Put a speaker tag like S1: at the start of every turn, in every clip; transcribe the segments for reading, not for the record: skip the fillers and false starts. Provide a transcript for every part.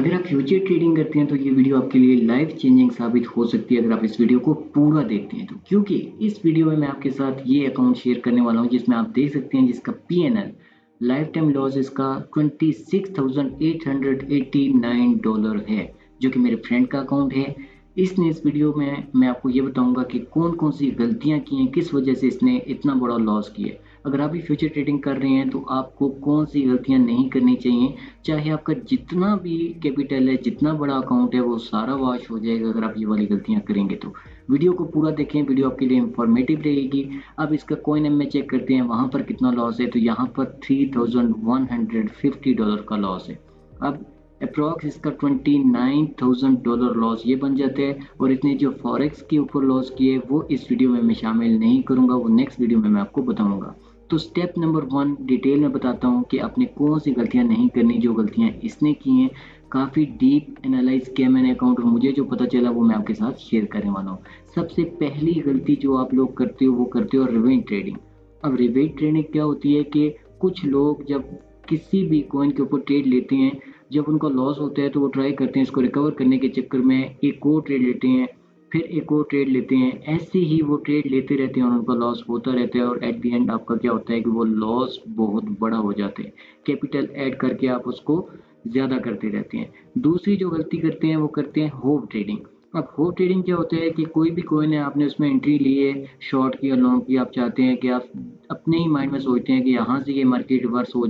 S1: अगर आप future trading करते हैं तो ये वीडियो आपके लिए लाइफ चेंजिंग साबित हो सकती है अगर आप इस वीडियो को पूरा देखते हैं तो। क्योंकि इस वीडियो में मैं आपके साथ ये अकाउंट शेयर करने वाला हूँ जिसमें आप देख सकते हैं जिसका पीएनएल लाइफ टाइम लॉस इसका $26,889 है, जो कि मेरे फ्रेंड का अकाउंट है। इसने इस वीडियो में मैं आपको ये बताऊंगा कि कौन कौन सी गलतियां की हैं, किस वजह से इसने इतना बड़ा लॉस किया है। अगर आप भी फ्यूचर ट्रेडिंग कर रहे हैं तो आपको कौन सी गलतियां नहीं करनी चाहिए। चाहे आपका जितना भी कैपिटल है, जितना बड़ा अकाउंट है, वो सारा वॉश हो जाएगा अगर आप ये वाली गलतियां करेंगे तो। वीडियो को पूरा देखें, वीडियो आपके लिए इंफॉर्मेटिव रहेगी। अब इसका कॉइन में चेक करते हैं वहां पर कितना लॉस है, तो यहाँ पर $3,150 का लॉस है। अब अप्रॉक्स इसका $29,000 लॉस ये बन जाता है। और इतने जो फॉरेक्स के ऊपर लॉस किए वो इस वीडियो में मैं शामिल नहीं करूंगा, वो नेक्स्ट वीडियो में मैं आपको बताऊंगा। तो स्टेप नंबर 1 डिटेल में बताता हूँ कि आपने कौन सी गलतियां नहीं करनी जो गलतियां इसने की हैं। काफ़ी डीप एनालाइज किया मैंने अकाउंट और मुझे जो पता चला वो मैं आपके साथ शेयर करने वाला हूँ। सबसे पहली गलती जो आप लोग करते हो वो करते हो रिवेंज ट्रेडिंग। अब रिवेंज ट्रेडिंग क्या होती है कि कुछ लोग जब किसी भी कॉइन के ऊपर ट्रेड लेते हैं, जब उनका लॉस होता है तो वो ट्राई करते हैं इसको रिकवर करने के चक्कर में एक और ट्रेड लेते हैं, फिर एक और ट्रेड लेते हैं। ऐसे ही वो ट्रेड लेते रहते हैं और उनका लॉस होता रहता है और एट द एंड आपका क्या होता है कि वो लॉस बहुत बड़ा हो जाता है। कैपिटल ऐड करके आप उसको ज़्यादा करते रहते हैं। दूसरी जो गलती करते हैं वो करते हैं होप ट्रेडिंग। अब होप ट्रेडिंग क्या होता है कि कोई भी कॉइन है, आपने उसमें एंट्री ली है, शॉर्ट की या लॉन्ग की, आप चाहते हैं कि आप अपने ही माइंड में सोचते हैं कि यहाँ से ये मार्केट रिवर्स हो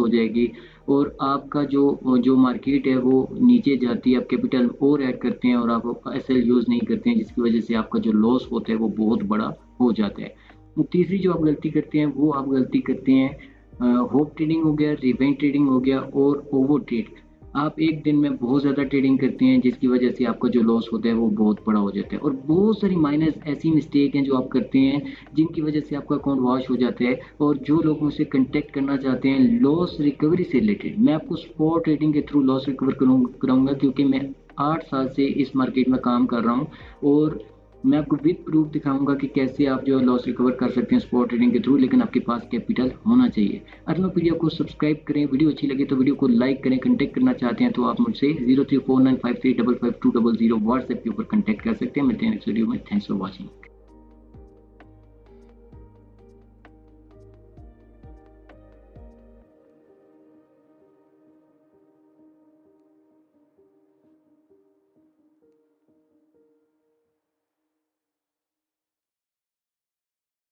S1: जाएगी और आपका जो जो मार्केट है वो नीचे जाती है, आप कैपिटल और ऐड करते हैं और आप एसएल यूज़ नहीं करते हैं, जिसकी वजह से आपका जो लॉस होता है वो बहुत बड़ा हो जाता है। तीसरी जो आप गलती करते हैं वो आप गलती करते हैं होप ट्रेडिंग हो गया, रिवेंज ट्रेडिंग हो गया और ओवर ट्रेड। आप एक दिन में बहुत ज़्यादा ट्रेडिंग करते हैं जिसकी वजह से आपका जो लॉस होता है वो बहुत बड़ा हो जाता है। और बहुत सारी माइनस ऐसी मिस्टेक हैं जो आप करते हैं जिनकी वजह से आपका अकाउंट वॉश हो जाता है। और जो लोग मुझसे कॉन्टैक्ट करना चाहते हैं लॉस रिकवरी से रिलेटेड, मैं आपको स्पॉट ट्रेडिंग के थ्रू लॉस रिकवर कराऊंगा, क्योंकि मैं 8 साल से इस मार्केट में काम कर रहा हूँ और मैं आपको विद प्रूफ दिखाऊंगा कि कैसे आप जो लॉस रिकवर कर सकते हैं स्पॉट ट्रेडिंग के थ्रू, लेकिन आपके पास कैपिटल होना चाहिए। अगर मैं वीडियो को सब्सक्राइब करें, वीडियो अच्छी लगे तो वीडियो को लाइक करें। कॉन्टैक्ट करना चाहते हैं तो आप मुझसे 034953555200 व्हाट्सएप के ऊपर कॉन्टैक्ट कर सकते हैं। मिलते हैं नेक्स्ट वीडियो में। Thanks for watching.